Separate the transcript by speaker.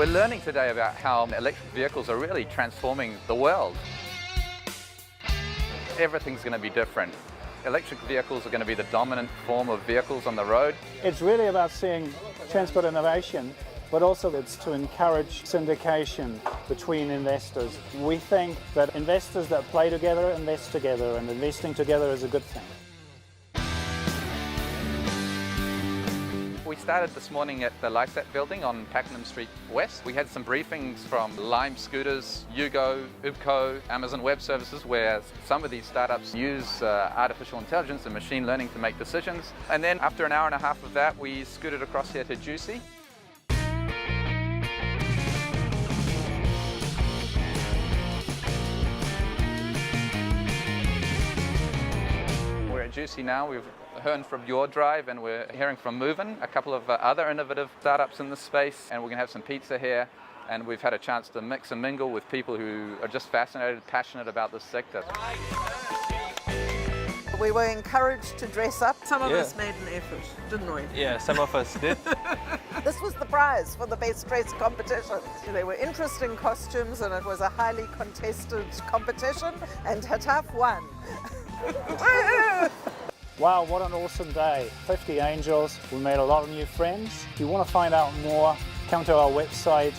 Speaker 1: We're learning today about how electric vehicles are really transforming the world. Everything's going to be different. Electric vehicles are going to be the dominant form of vehicles on the road.
Speaker 2: It's really about seeing transport innovation, but also it's to encourage syndication between investors. We think that investors that play together invest together, and investing together is a good thing.
Speaker 1: We started this morning at the Lysat building on Pakenham Street West. We had some briefings from Lime Scooters, YouGo, Amazon Web Services, where some of these startups use artificial intelligence and machine learning to make decisions. And then after an hour and a half of that, we scooted across here to Juicy. We're at Juicy now. We've heard from Your Drive, and we're hearing from Wɪᴛဃ, a couple of other innovative startups in this space, and we're going to have some pizza here, and we've had a chance to mix and mingle with people who are just fascinated, passionate about this sector.
Speaker 3: We were encouraged to dress up.
Speaker 4: Some of us made an effort, didn't we?
Speaker 5: Yeah, some of us did.
Speaker 3: This was the prize for the best dress competition. There were interesting costumes and it was a highly contested competition, and Hataf won.
Speaker 2: Wow, what an awesome day. 50 angels, we made a lot of new friends. If you want to find out more, come to our website